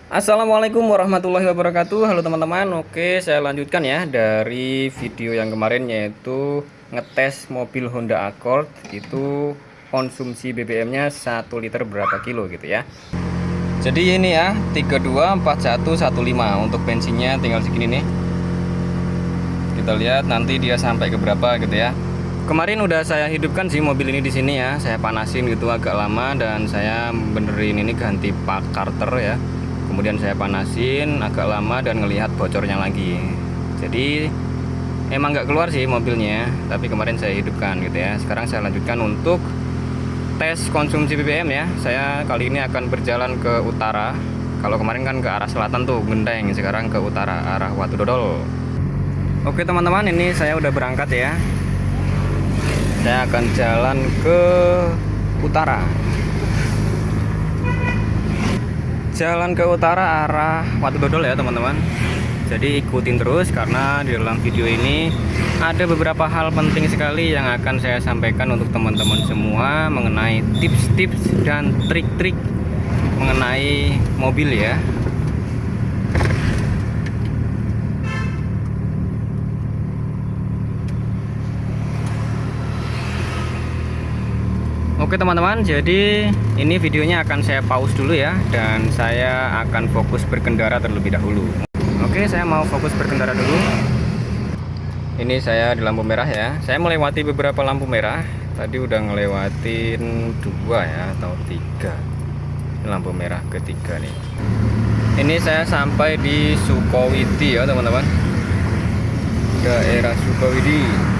Assalamualaikum warahmatullahi wabarakatuh. Halo teman-teman. Oke, saya lanjutkan ya dari video yang kemarin, yaitu ngetes mobil Honda Accord. Itu konsumsi BBM-nya 1 liter berapa kilo gitu ya. Jadi ini ya 324115 untuk bensinnya tinggal segini nih. Kita lihat nanti dia sampai ke berapa gitu ya. Kemarin udah saya hidupkan sih mobil ini di sini ya. Saya panasin gitu agak lama dan saya benerin ini ganti pak karter ya. Kemudian saya panasin agak lama dan ngelihat bocornya lagi. Jadi emang nggak keluar sih mobilnya, tapi kemarin saya hidupkan gitu ya. Sekarang saya lanjutkan untuk tes konsumsi BBM ya. Saya kali ini akan berjalan ke utara. Kalau kemarin kan ke arah selatan tuh Gendeng, sekarang ke utara arah Watu Dodol. Oke teman-teman, ini saya udah berangkat ya. Saya akan jalan ke utara. Jalan ke utara arah Watu Dodol ya teman-teman. Jadi ikutin terus karena di dalam video ini ada beberapa hal penting sekali yang akan saya sampaikan untuk teman-teman semua mengenai tips-tips dan trik-trik mengenai mobil ya. Oke teman-teman, jadi ini videonya akan saya pause dulu ya, dan saya akan fokus berkendara terlebih dahulu. Oke, saya mau fokus berkendara dulu. Ini saya di lampu merah ya. Saya melewati beberapa lampu merah. Tadi udah ngelewatin 2 ya atau 3. Ini lampu merah ketiga nih. Ini saya sampai di Sukowidi ya teman-teman. Daerah Sukowidi.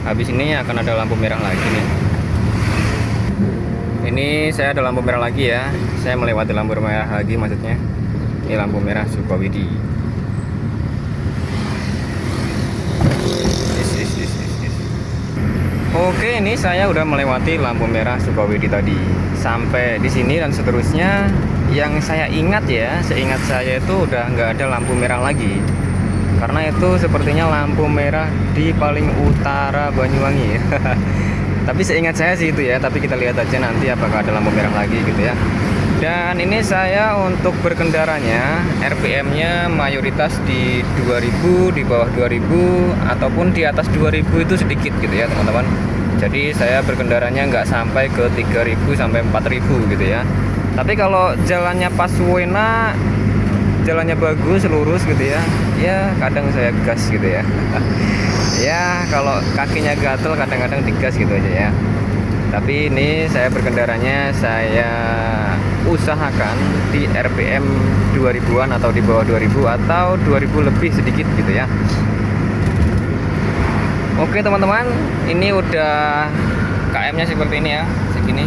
Habis ini akan ada lampu merah lagi nih. Ini saya ada lampu merah lagi ya. Saya melewati lampu merah lagi maksudnya. Ini lampu merah Sukowidi. Oke, ini saya udah melewati lampu merah Sukowidi tadi. Sampai di sini dan seterusnya. Yang saya ingat ya, seingat saya itu udah nggak ada lampu merah lagi. Karena itu sepertinya lampu merah di paling utara Banyuwangi ya. Tapi seingat saya sih itu ya. Tapi kita lihat aja nanti apakah ada lampu merah lagi gitu ya. Dan ini saya untuk berkendaranya RPM-nya mayoritas di 2000, di bawah 2000 ataupun di atas 2000 itu sedikit gitu ya teman-teman. Jadi saya berkendaranya nggak sampai ke 3000 sampai 4000 gitu ya. Tapi kalau jalannya pas wena, jalannya bagus lurus gitu ya, ya kadang saya gas gitu ya. Ya kalau kakinya gatel kadang-kadang digas gitu aja ya. Tapi ini saya berkendaranya saya usahakan di RPM 2000-an atau di bawah 2000 atau 2000 lebih sedikit gitu ya. Oke teman-teman, ini udah KM-nya seperti ini ya, segini.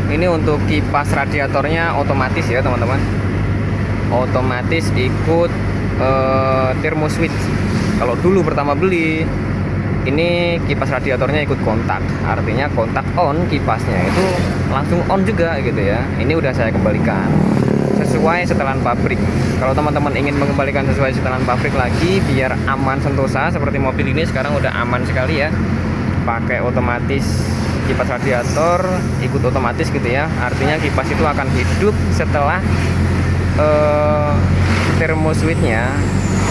Ini untuk kipas radiatornya otomatis ya teman-teman. Otomatis ikut thermo switch. Kalau dulu pertama beli, ini kipas radiatornya ikut kontak. Artinya kontak on kipasnya itu langsung on juga gitu ya. Ini udah saya kembalikan sesuai setelan pabrik. Kalau teman-teman ingin mengembalikan sesuai setelan pabrik lagi biar aman sentosa seperti mobil ini sekarang udah aman sekali ya. Pakai otomatis kipas radiator ikut otomatis gitu ya. Artinya kipas itu akan hidup setelah thermo switch-nya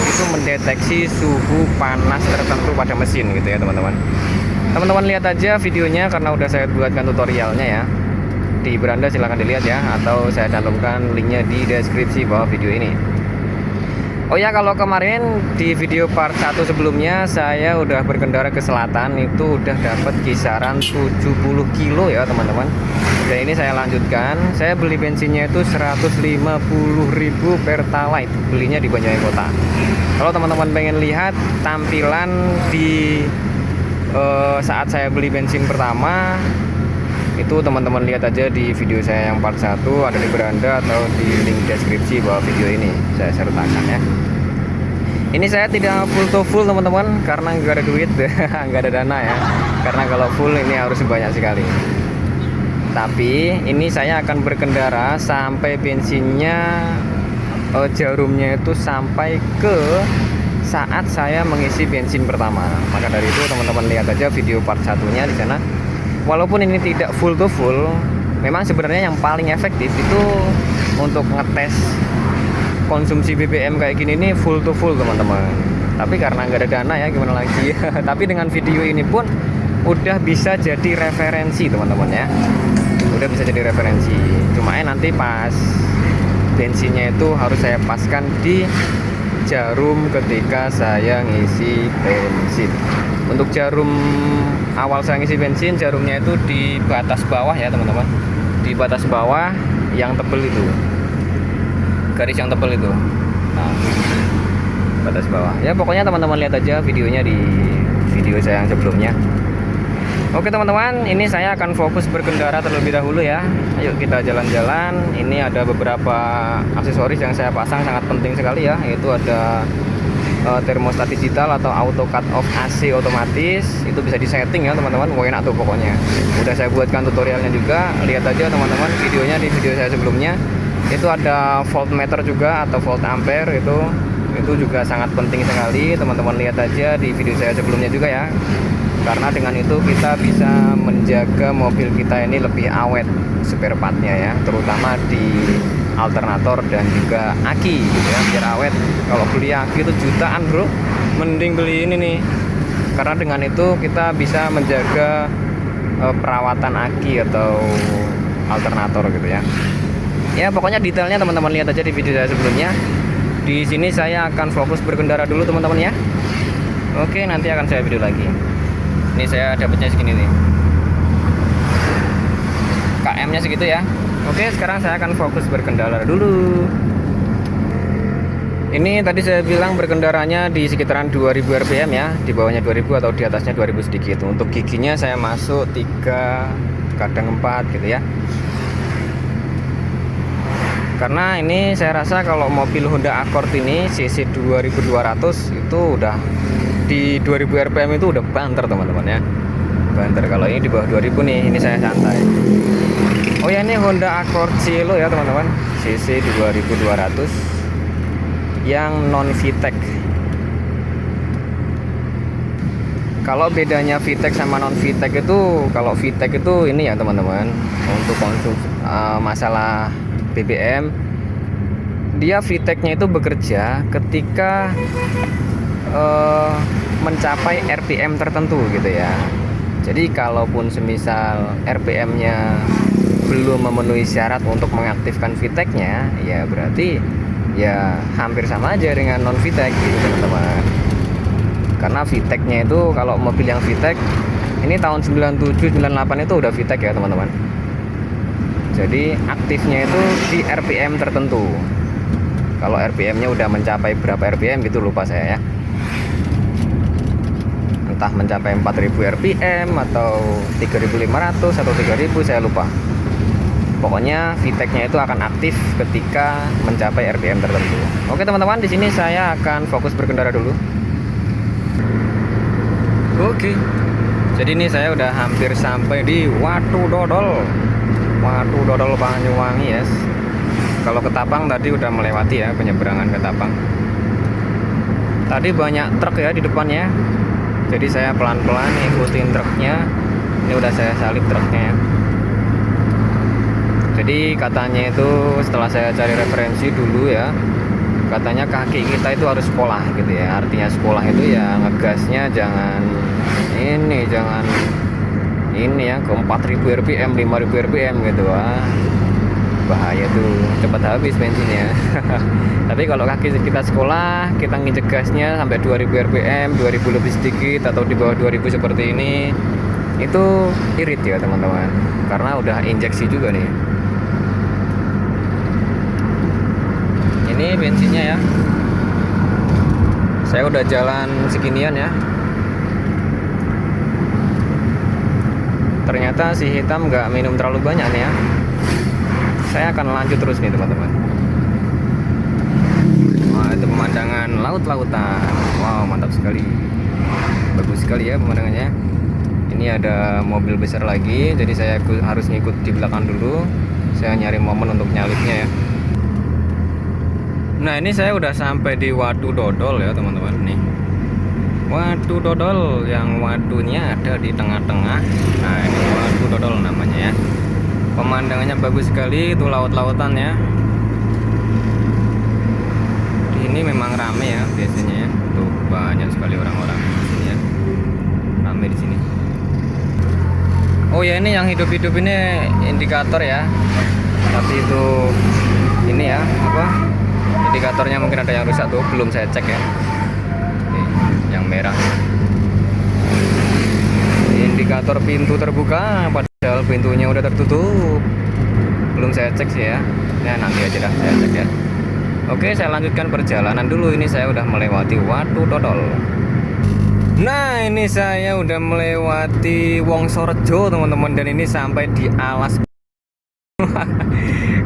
itu mendeteksi suhu panas tertentu pada mesin gitu ya teman-teman. Teman-teman lihat aja videonya karena udah saya buatkan tutorialnya ya. Di beranda silahkan dilihat ya, atau saya cantumkan linknya di deskripsi bawah video ini. Oh ya, kalau kemarin di video part 1 sebelumnya saya udah berkendara ke selatan, itu udah dapat kisaran 70 kilo ya teman-teman. Dan ini saya lanjutkan, saya beli bensinnya itu 150.000 Pertalite, belinya di Banyuwangi Kota. Kalau teman-teman pengen lihat tampilan di saat saya beli bensin pertama, itu teman-teman lihat aja di video saya yang part 1, ada di beranda atau di link deskripsi bawah video ini saya sertakan ya. Ini saya tidak full to full teman-teman karena nggak ada duit, nggak ada dana ya. Karena kalau full ini harus banyak sekali. Tapi ini saya akan berkendara sampai bensinnya jarumnya itu sampai ke saat saya mengisi bensin pertama. Maka dari itu teman-teman lihat aja video part satunya di sana. walaupun ini tidak full to full, memang sebenarnya yang paling efektif itu untuk ngetes konsumsi BBM kayak gini nih full to full teman-teman. Tapi karena nggak ada dana ya gimana lagi. Tapi dengan video ini pun udah bisa jadi referensi teman-teman ya. Udah bisa jadi referensi. Cuma nanti pas bensinnya itu harus saya paskan di jarum ketika saya ngisi bensin. Untuk jarum awal saya ngisi bensin, jarumnya itu di batas bawah ya teman-teman. Di batas bawah yang tebel itu, garis yang tebel itu. Nah, batas bawah ya, pokoknya teman-teman lihat aja videonya di video saya yang sebelumnya. Oke teman-teman, ini saya akan fokus berkendara terlebih dahulu ya. Ayo kita jalan-jalan. Ini ada beberapa aksesoris yang saya pasang sangat penting sekali ya, yaitu ada termostat digital atau auto cut off AC otomatis. Itu bisa disetting ya teman-teman, enak tuh pokoknya. Udah saya buatkan tutorialnya juga, lihat aja teman-teman videonya di video saya sebelumnya. Itu ada voltmeter juga atau volt ampere, itu juga sangat penting sekali teman-teman, lihat aja di video saya sebelumnya juga ya. Karena dengan itu kita bisa menjaga mobil kita ini lebih awet spare partnya ya, terutama di alternator dan juga aki gitu ya, biar awet. Kalau beli aki itu jutaan bro, mending beli ini nih, karena dengan itu kita bisa menjaga perawatan aki atau alternator gitu ya. Ya pokoknya detailnya teman-teman lihat aja di video saya sebelumnya. Di sini saya akan fokus berkendara dulu teman-teman ya. Oke, nanti akan saya video lagi. Ini saya dapatnya segini nih, KM-nya segitu ya. Oke, sekarang saya akan fokus berkendara dulu. Ini tadi saya bilang berkendaranya di sekitaran 2000 rpm ya, di bawahnya 2000 atau di atasnya 2000 sedikit. Untuk giginya saya masuk 3 kadang 4 gitu ya. Karena ini saya rasa kalau mobil Honda Accord ini cc 2200 itu udah di 2000 rpm itu udah banter teman-teman ya. Banter. Kalau ini di bawah 2000 nih, ini saya santai. Oh ya, ini Honda Accord Cielo ya teman-teman, cc 2200 yang non VTEC. Kalau bedanya VTEC sama non VTEC itu, kalau VTEC itu ini ya teman-teman, untuk konsumsi masalah BBM, dia VTEC-nya itu bekerja ketika mencapai RPM tertentu gitu ya. Jadi kalaupun semisal RPM-nya belum memenuhi syarat untuk mengaktifkan VTEC-nya, ya berarti ya hampir sama aja dengan non VTEC gitu teman-teman. Karena VTEC-nya itu, kalau mobil yang VTEC ini tahun 97 98 itu udah VTEC ya teman-teman. Jadi aktifnya itu di RPM tertentu. Kalau RPM-nya udah mencapai berapa RPM gitu lupa saya ya. Entah mencapai 4000 RPM atau 3500 atau 3000, saya lupa. Pokoknya VTEC-nya itu akan aktif ketika mencapai RPM tertentu. Oke teman-teman, di sini saya akan fokus berkendara dulu. Oke. Jadi ini saya udah hampir sampai di Watu Dodol. Watu Dodol Banyuwangi ya. Kalau Ketapang tadi udah melewati ya, penyeberangan Ketapang. Tadi banyak truk ya di depannya. Jadi saya pelan-pelan ikutin truknya. Ini udah saya salip truknya ya. Jadi katanya itu setelah saya cari referensi dulu ya, katanya kaki kita itu harus sekolah gitu ya. Artinya sekolah itu ya ngegasnya jangan ini ya ke 4000 rpm 5000 rpm gitu. Bahaya tuh, cepat habis bensinnya. Tapi kalau kaki kita sekolah, kita nginjek gasnya sampai 2000 rpm 2000 lebih sedikit atau di bawah 2000 seperti ini, itu irit ya teman-teman, karena udah injeksi juga nih. Ini bensinnya ya, saya udah jalan seginian ya. Ternyata si hitam nggak minum terlalu banyak nih ya. Saya akan lanjut terus nih teman-teman. Wah, itu pemandangan laut-lautan. Wow, mantap sekali. Bagus sekali ya pemandangannya. Ini ada mobil besar lagi, jadi saya harus ngikut di belakang dulu. Saya nyari momen untuk nyalipnya ya. Nah, ini saya udah sampai di Watu Dodol ya teman-teman nih. Waduk dodol, yang waduknya ada di tengah-tengah. Nah, ini waduk dodol namanya ya. Pemandangannya bagus sekali, itu laut-lautan ya. Di ini memang rame ya biasanya ya. Tuh banyak sekali orang-orang di sini ya. Rame di sini. Oh ya, ini yang hidup-hidup ini indikator ya. Tapi itu ini ya, apa? Indikatornya mungkin ada yang rusak tuh, belum saya cek ya. Yang merah indikator pintu terbuka padahal pintunya udah tertutup, belum saya cek sih ya. Ya nanti aja dah saya cek ya. Oke, saya lanjutkan perjalanan dulu. Ini saya udah melewati Waduk Dodol. Nah, ini saya udah melewati Wongsorejo teman-teman, dan ini sampai di alas.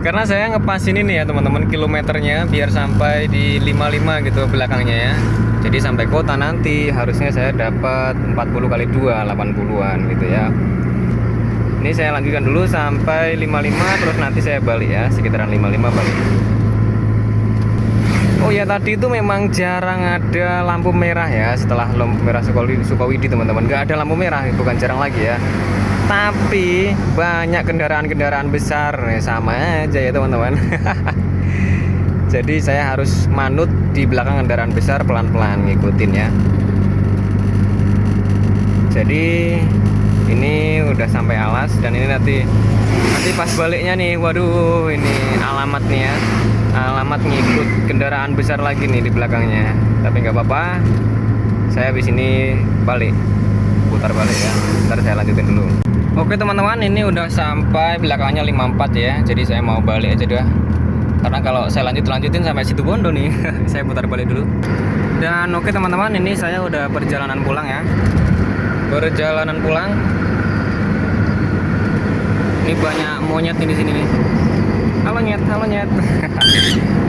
Karena saya ngepas ini nih ya teman-teman, kilometernya biar sampai di 55 gitu belakangnya ya. Jadi sampai kota nanti harusnya saya dapat 40 kali 2 80-an gitu ya. Ini saya lanjutkan dulu sampai 55, terus nanti saya balik ya, sekitaran 55 balik. Oh ya, tadi itu memang jarang ada lampu merah ya. Setelah lampu merah Sukawidi teman-teman, nggak ada lampu merah, bukan jarang lagi ya. Tapi banyak kendaraan-kendaraan besar ya, sama aja ya teman-teman. Jadi saya harus manut di belakang kendaraan besar, pelan-pelan ngikutin ya. Jadi ini udah sampai alas, dan ini nanti pas baliknya nih, waduh ini alamat nih ya, alamat ngikut kendaraan besar lagi nih di belakangnya. Tapi nggak apa-apa, saya habis ini balik, putar balik ya. Ntar saya lanjutin dulu. Oke teman-teman, ini udah sampai belakangnya 54 ya. Jadi saya mau balik aja dah, karena kalau saya lanjutin sampai Situbondo nih. Saya putar balik dulu. Dan oke teman-teman, ini saya udah perjalanan pulang ya. Perjalanan pulang. Ini banyak monyet nih di sini nih. Halo nyet, halo nyet.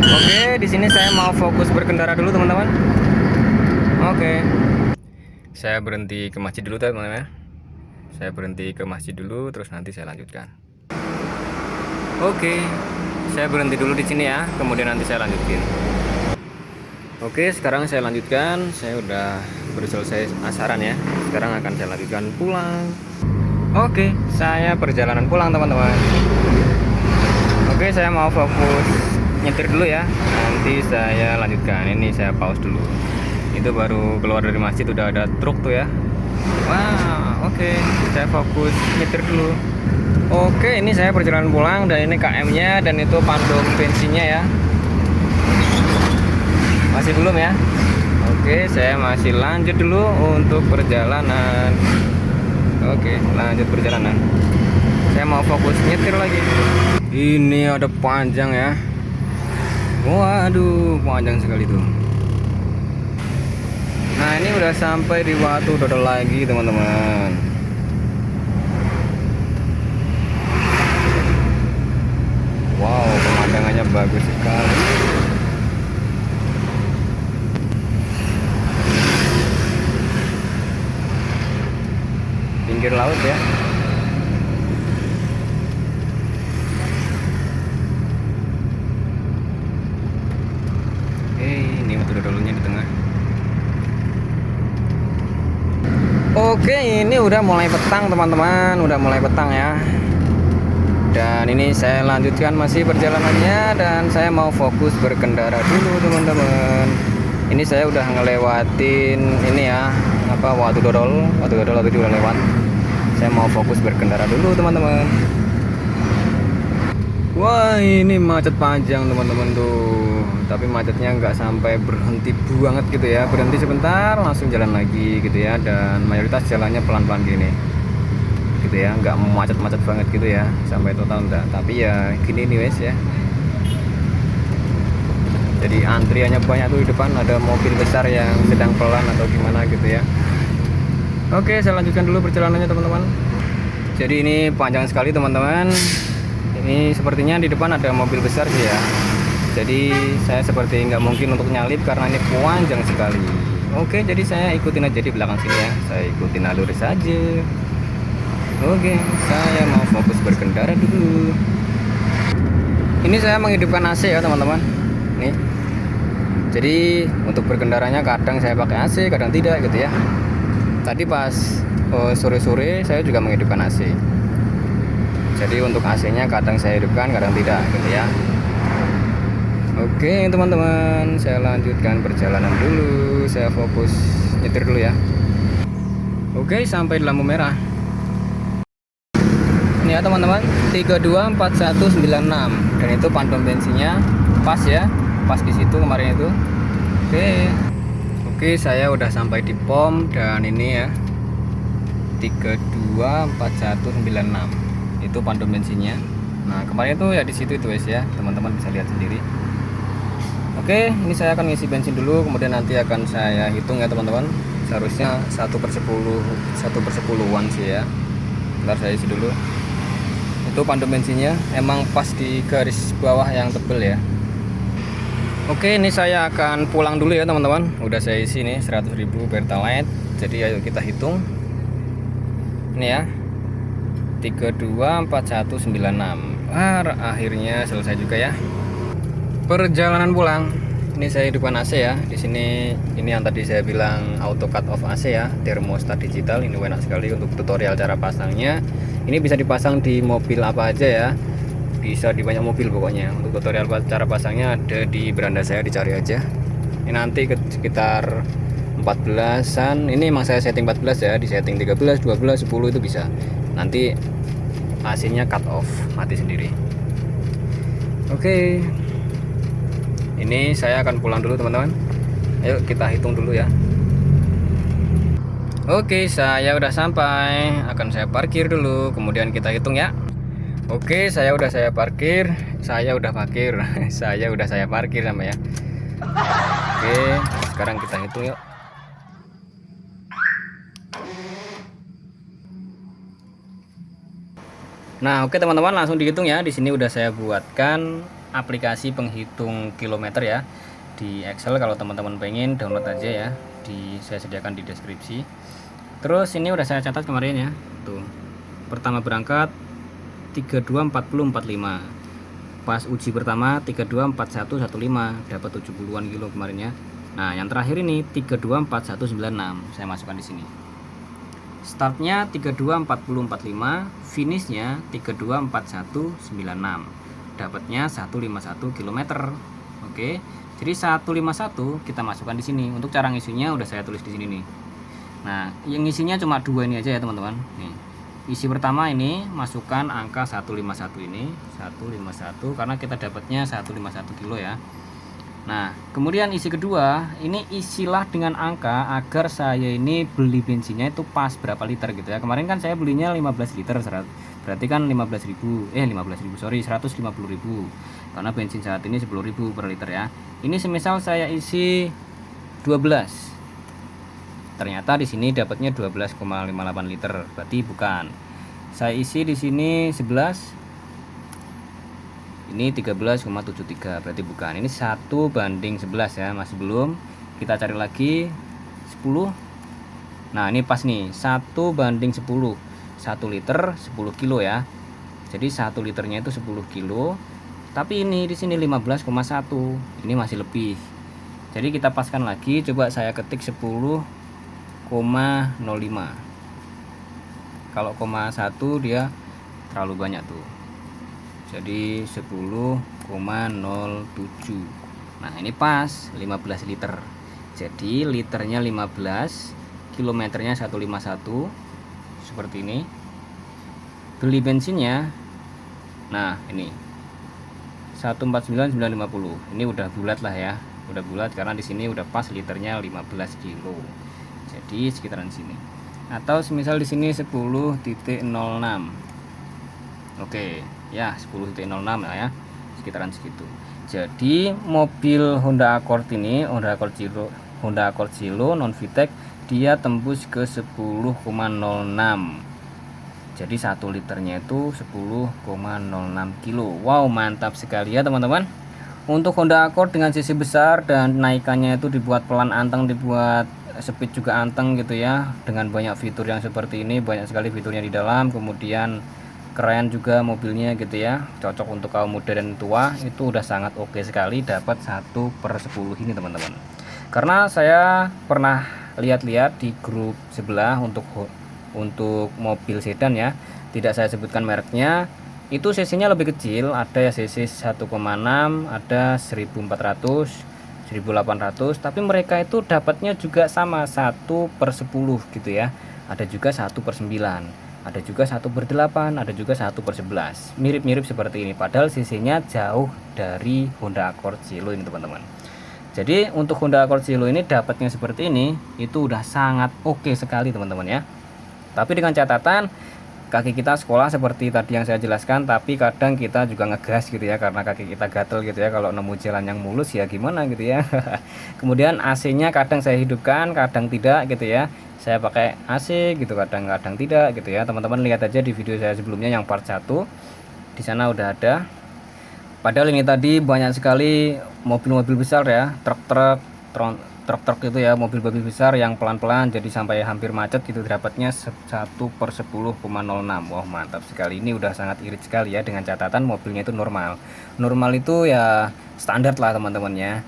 Oke, di sini saya mau fokus berkendara dulu teman-teman. Oke. Saya berhenti ke masjid dulu teman-teman. Saya berhenti ke masjid dulu, terus nanti saya lanjutkan. Oke. Saya berhenti dulu di sini ya, kemudian nanti saya lanjutin. Oke, sekarang saya lanjutkan. Saya udah selesai asaran ya. Sekarang akan saya lanjutkan pulang. Oke, saya perjalanan pulang teman-teman. Oke, saya mau fokus nyetir dulu ya. Nanti saya lanjutkan. Ini saya pause dulu. Itu baru keluar dari masjid udah ada truk tuh ya. Wah, oke. Saya fokus nyetir dulu. Oke, ini saya perjalanan pulang, dan ini KM-nya, dan itu pandung bensinnya ya. Masih belum ya. Oke, saya masih lanjut dulu untuk perjalanan. Oke, lanjut perjalanan. Saya mau fokus nyetir lagi. Ini ada panjang ya. Waduh, panjang sekali tuh. Nah, ini udah sampai di Waduk Dodol lagi teman-teman. Wow, pemandangannya bagus sekali. Pinggir laut ya. Ini Waduk Dodolnya di tengah. Oke, ini udah mulai petang teman-teman, udah mulai petang ya. Dan ini saya lanjutkan masih perjalanannya, dan saya mau fokus berkendara dulu teman-teman. Ini saya udah ngelewatin ini ya, apa, Waduk Dodol tadi udah lewat. Saya mau fokus berkendara dulu teman-teman. Wah, ini macet panjang teman-teman tuh. Tapi macetnya nggak sampai berhenti banget gitu ya. Berhenti sebentar langsung jalan lagi gitu ya. Dan mayoritas jalannya pelan-pelan gini gitu ya, nggak macet-macet banget gitu ya sampai total enggak. Tapi ya gini nih wes ya. Jadi antriannya banyak tuh di depan, ada mobil besar yang sedang pelan atau gimana gitu ya. Oke, saya lanjutkan dulu perjalanannya teman-teman. Jadi ini panjang sekali teman-teman. Ini sepertinya di depan ada mobil besar sih ya. Jadi saya seperti nggak mungkin untuk nyalip karena ini panjang sekali. Oke, jadi saya ikutin aja di belakang sini ya. Saya ikutin alur saja. Oke, saya mau fokus berkendara dulu. Ini saya menghidupkan AC ya teman-teman. Nih, Jadi untuk berkendaranya kadang saya pakai AC, kadang tidak gitu ya. Tadi pas sore-sore saya juga menghidupkan AC. Jadi untuk AC-nya kadang saya hidupkan, kadang tidak gitu ya. Oke teman-teman, saya lanjutkan perjalanan dulu. Saya fokus nyetir dulu ya. Oke, sampai di lampu merah. Ini ya teman-teman, 324196, dan itu pantum bensinnya pas ya, pas di situ kemarin itu. Oke, saya udah sampai di pom, dan ini ya 324196 itu pantum bensinnya. Nah kemarin itu ya di situ itu guys ya, teman-teman bisa lihat sendiri. Oke, ini saya akan ngisi bensin dulu, kemudian nanti akan saya hitung ya teman-teman. Seharusnya 1/10 sih ya. Bentar saya isi dulu. Itu pantum bensinnya emang pas di garis bawah yang tebel ya. Oke, ini saya akan pulang dulu ya teman-teman. Udah saya isi nih 100.000 Pertalite. Jadi ayo kita hitung. Ini ya 324196. Akhirnya selesai juga ya perjalanan pulang. Ini saya hidupkan AC ya. Di sini ini yang tadi saya bilang auto cut off AC ya, termostat digital. Ini enak sekali untuk tutorial cara pasangnya. Ini bisa dipasang di mobil apa aja ya. Bisa di banyak mobil pokoknya. Untuk tutorial cara pasangnya ada di beranda saya, dicari aja. Ini nanti sekitar 14-an. Ini emang saya setting 14 ya, di setting 13, 12, 10 itu bisa. Nanti AC-nya cut off, mati sendiri. Oke. Ini saya akan pulang dulu teman-teman. Ayo kita hitung dulu ya. Oke, saya udah sampai. Akan saya parkir dulu, kemudian kita hitung ya. Oke, saya udah parkir. Saya udah parkir sama ya. Oke, sekarang kita hitung yuk. Nah, oke teman-teman, langsung dihitung ya. Di sini udah saya buatkan aplikasi penghitung kilometer ya di Excel. Kalau teman-teman pengen download aja ya, saya sediakan di deskripsi. Terus ini udah saya catat kemarin ya. Tuh. Pertama berangkat 324045. Pas uji pertama 324115, dapat 70-an kilo kemarin ya. Nah, yang terakhir ini 324196 saya masukkan di sini. Startnya 324045, finishnya 324196. Dapatnya 151 km. Oke. Jadi 151 kita masukkan di sini. Untuk cara ngisinya udah saya tulis di sini nih. Nah, yang ngisinya cuma dua ini aja ya, teman-teman. Nih. Isi pertama ini masukkan angka 151 ini, 151 karena kita dapatnya 151 kilo ya. Nah, kemudian isi kedua, ini isilah dengan angka agar saya ini beli bensinnya itu pas berapa liter gitu ya. Kemarin kan saya belinya 15 liter, berarti kan 150.000 karena bensin saat ini 10.000 per liter ya. Ini semisal saya isi 12. Ternyata di sini dapatnya 12,58 liter, berarti bukan. Saya isi di sini 11. Ini 13,73, berarti bukan. Ini 1/11 ya, masih belum. Kita cari lagi 10. Nah, ini pas nih, 1/10. 1 liter 10 kilo ya. Jadi 1 liternya itu 10 kilo. Tapi ini di sini 15,1. Ini masih lebih. Jadi kita paskan lagi, coba saya ketik 10,05. Kalau 0,1 dia terlalu banyak tuh. Jadi 10,07. Nah, ini pas 15 liter. Jadi liternya 15, kilometernya 151. Seperti ini. Beli bensinnya. Nah, ini 149.950. Ini udah bulat lah ya. Udah bulat karena di sini udah pas liternya 15 kilo. Jadi sekitaran sini. Atau semisal di sini 10,06. Oke, ya 10,06 lah ya. Sekitaran segitu. Jadi mobil Honda Accord ini, Honda Accord Cielo non VTEC, dia tembus ke 10,06. Jadi 1 liternya itu 10,06 kilo. Wow, mantap sekali ya teman-teman. Untuk Honda Accord dengan cc besar dan naikannya itu dibuat pelan anteng, dibuat speed juga anteng gitu ya, dengan banyak fitur yang seperti ini, banyak sekali fiturnya di dalam. Kemudian keren juga mobilnya gitu ya, cocok untuk kaum muda dan tua. Itu udah sangat oke sekali dapat 1/10 ini teman-teman. Karena saya pernah lihat-lihat di grup sebelah untuk mobil sedan ya, tidak saya sebutkan mereknya, itu cc-nya lebih kecil, ada ya cc 1,6, ada 1400, 1800, tapi mereka itu dapatnya juga sama 1/10 gitu ya. Ada juga 1/9, ada juga 1/8, ada juga 1/11, mirip-mirip seperti ini, padahal cc-nya jauh dari Honda Accord Cielo ini teman-teman. Jadi untuk Honda Accord Cielo ini dapatnya seperti ini, itu udah sangat oke sekali teman-teman ya. Tapi dengan catatan kaki kita sekolah seperti tadi yang saya jelaskan, tapi kadang kita juga ngegas gitu ya, karena kaki kita gatel gitu ya kalau nemu jalan yang mulus ya gimana gitu ya. Kemudian AC-nya kadang saya hidupkan, kadang tidak gitu ya. Saya pakai AC gitu, kadang-kadang tidak gitu ya. Teman-teman lihat aja di video saya sebelumnya yang part 1. Di sana udah ada. Padahal ini tadi banyak sekali mobil-mobil besar ya, truk-truk, truk-truk itu ya, mobil-mobil besar yang pelan-pelan, jadi sampai hampir macet gitu, dapatnya 1/10,06. Wah mantap sekali, ini udah sangat irit sekali ya, dengan catatan mobilnya itu normal. Normal itu ya standar lah teman-teman ya.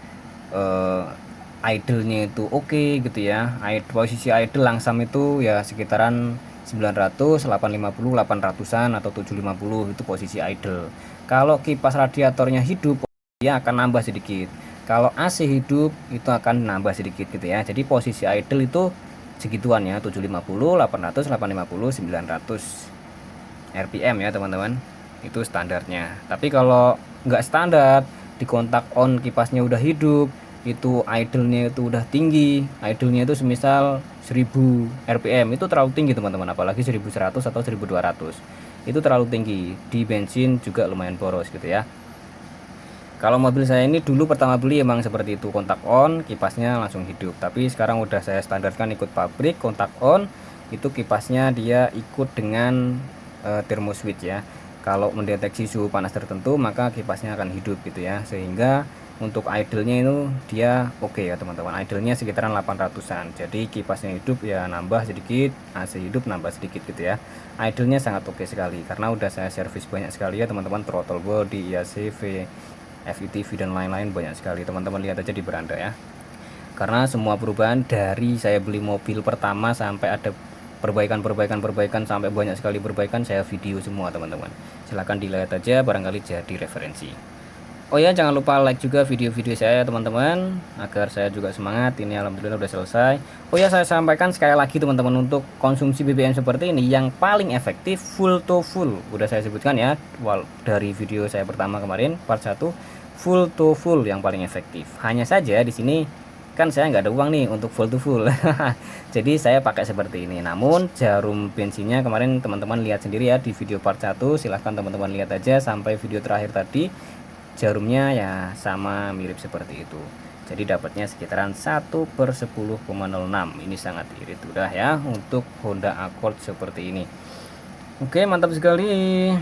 Idle-nya itu oke gitu ya. Posisi idle langsam itu ya sekitaran 900, 850, 800-an atau 750 itu posisi idle. Kalau kipas radiatornya hidup, dia akan nambah sedikit. Kalau AC hidup, itu akan nambah sedikit gitu ya. Jadi posisi idle itu segituan ya, 750, 800, 850, 900 RPM ya teman-teman. Itu standarnya. Tapi kalau nggak standar, di kontak on kipasnya udah hidup, itu idle-nya itu udah tinggi. Idle-nya itu semisal 1000 RPM, itu terlalu tinggi teman-teman, apalagi 1100 atau 1200. Itu terlalu tinggi. Di bensin juga lumayan boros gitu ya. Kalau mobil saya ini dulu pertama beli emang seperti itu, kontak on, kipasnya langsung hidup. Tapi sekarang udah saya standarkan ikut pabrik, kontak on, itu kipasnya dia ikut dengan thermo switch ya. Kalau mendeteksi suhu panas tertentu, maka kipasnya akan hidup gitu ya. Sehingga untuk idle-nya itu dia oke ya teman-teman. Idle-nya sekitaran 800-an. Jadi kipasnya hidup ya nambah sedikit, AC hidup nambah sedikit gitu ya. Idle-nya sangat oke sekali karena udah saya servis banyak sekali ya teman-teman, throttle body, IACV, FETV dan lain-lain banyak sekali. Teman-teman lihat aja di beranda ya. Karena semua perubahan dari saya beli mobil pertama sampai ada perbaikan sampai banyak sekali perbaikan, saya video semua teman-teman. Silahkan dilihat aja, barangkali jadi referensi. Oh ya, jangan lupa like juga video-video saya teman-teman, agar saya juga semangat. Ini alhamdulillah udah selesai. Oh ya, saya sampaikan sekali lagi teman-teman, untuk konsumsi BBM seperti ini yang paling efektif full to full. Udah saya sebutkan ya, dari video saya pertama kemarin part 1, full to full yang paling efektif. Hanya saja di sini kan saya nggak ada uang nih untuk full to full. Jadi saya pakai seperti ini. Namun jarum bensinnya kemarin teman-teman lihat sendiri ya di video part 1. Silahkan teman-teman lihat aja sampai video terakhir tadi. Jarumnya ya sama mirip seperti itu. Jadi dapatnya sekitaran 1/10,06. Ini sangat irit udah ya untuk Honda Accord seperti ini. Oke, mantap sekali.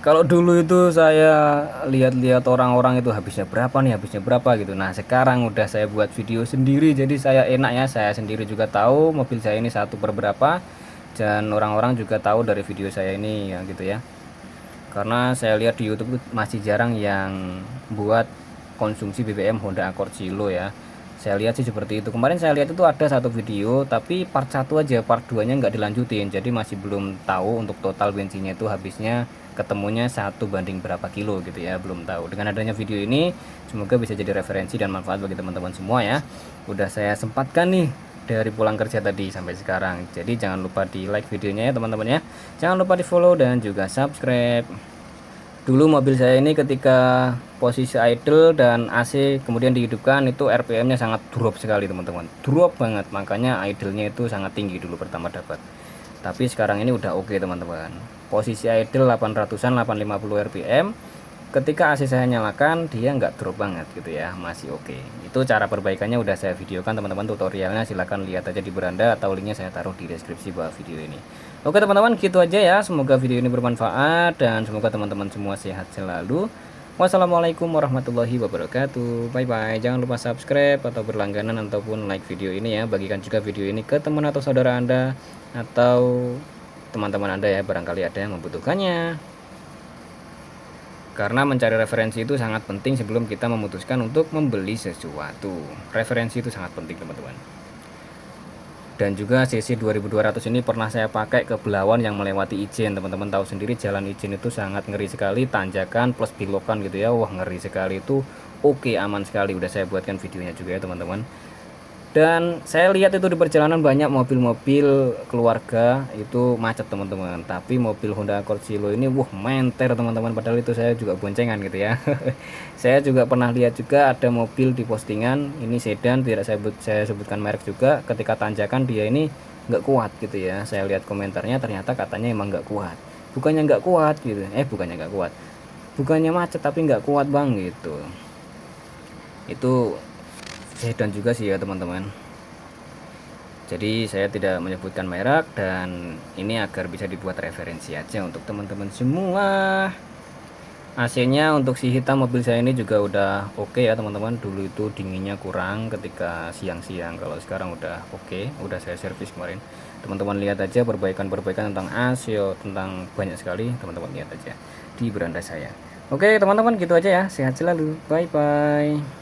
Kalau dulu itu saya lihat-lihat orang-orang itu habisnya berapa gitu. Nah sekarang udah saya buat video sendiri, jadi saya enak ya, saya sendiri juga tahu mobil saya ini 1/berapa, dan orang-orang juga tahu dari video saya ini ya gitu ya. Karena saya lihat di YouTube masih jarang yang buat konsumsi BBM Honda Accord Cielo ya. Saya lihat sih seperti itu. Kemarin saya lihat itu ada satu video, tapi part 1 aja, part 2 nya nggak dilanjutin. Jadi masih belum tahu untuk total bensinnya itu habisnya ketemunya 1 banding berapa kilo gitu ya, belum tahu. Dengan adanya video ini semoga bisa jadi referensi dan manfaat bagi teman-teman semua ya. Udah saya sempatkan nih dari pulang kerja tadi sampai sekarang. Jadi jangan lupa di like videonya ya teman-teman ya. Jangan lupa di follow dan juga subscribe. Dulu mobil saya ini ketika posisi idle dan AC kemudian dihidupkan, itu RPM-nya sangat drop sekali teman-teman, drop banget. Makanya idle-nya itu sangat tinggi dulu pertama dapat. Tapi sekarang ini udah oke teman-teman. Posisi idle 800-an, 850 RPM. Ketika AC saya nyalakan, dia nggak drop banget gitu ya, masih oke. Itu cara perbaikannya udah saya videokan teman-teman, tutorialnya silahkan lihat aja di beranda atau linknya saya taruh di deskripsi bawah video ini. Oke teman-teman, gitu aja ya, semoga video ini bermanfaat dan semoga teman-teman semua sehat selalu. Wassalamualaikum warahmatullahi wabarakatuh. Bye bye. Jangan lupa subscribe atau berlangganan ataupun like video ini ya. Bagikan juga video ini ke teman atau saudara Anda, atau teman-teman Anda ya, barangkali ada yang membutuhkannya. Karena mencari referensi itu sangat penting sebelum kita memutuskan untuk membeli sesuatu. Referensi itu sangat penting teman-teman. Dan juga CC 2200 ini pernah saya pakai ke Belawan yang melewati Ijen. Teman-teman tahu sendiri jalan Ijen itu sangat ngeri sekali, tanjakan plus belokan gitu ya. Wah, ngeri sekali itu. Oke, aman sekali. Udah saya buatkan videonya juga ya teman-teman. Dan saya lihat itu di perjalanan banyak mobil-mobil keluarga itu macet teman-teman. Tapi mobil Honda Accord Silo ini menter teman-teman. Padahal itu saya juga boncengan gitu ya. Saya juga pernah lihat juga ada mobil di postingan. Ini sedan, tidak saya sebutkan merek juga. Ketika tanjakan dia ini nggak kuat gitu ya. Saya lihat komentarnya ternyata katanya emang nggak kuat. Bukannya nggak kuat gitu. Bukannya nggak kuat. Bukannya macet tapi nggak kuat bang gitu. Itu sedan juga sih ya teman-teman. Jadi saya tidak menyebutkan merek, dan ini agar bisa dibuat referensi aja untuk teman-teman semua. AC-nya untuk si hitam mobil saya ini juga udah oke ya teman-teman. Dulu itu dinginnya kurang ketika siang-siang, kalau sekarang udah oke, udah saya servis kemarin. Teman-teman lihat aja perbaikan-perbaikan tentang AC, tentang banyak sekali, teman-teman lihat aja di beranda saya. Oke teman-teman, gitu aja ya. Sehat selalu, bye bye.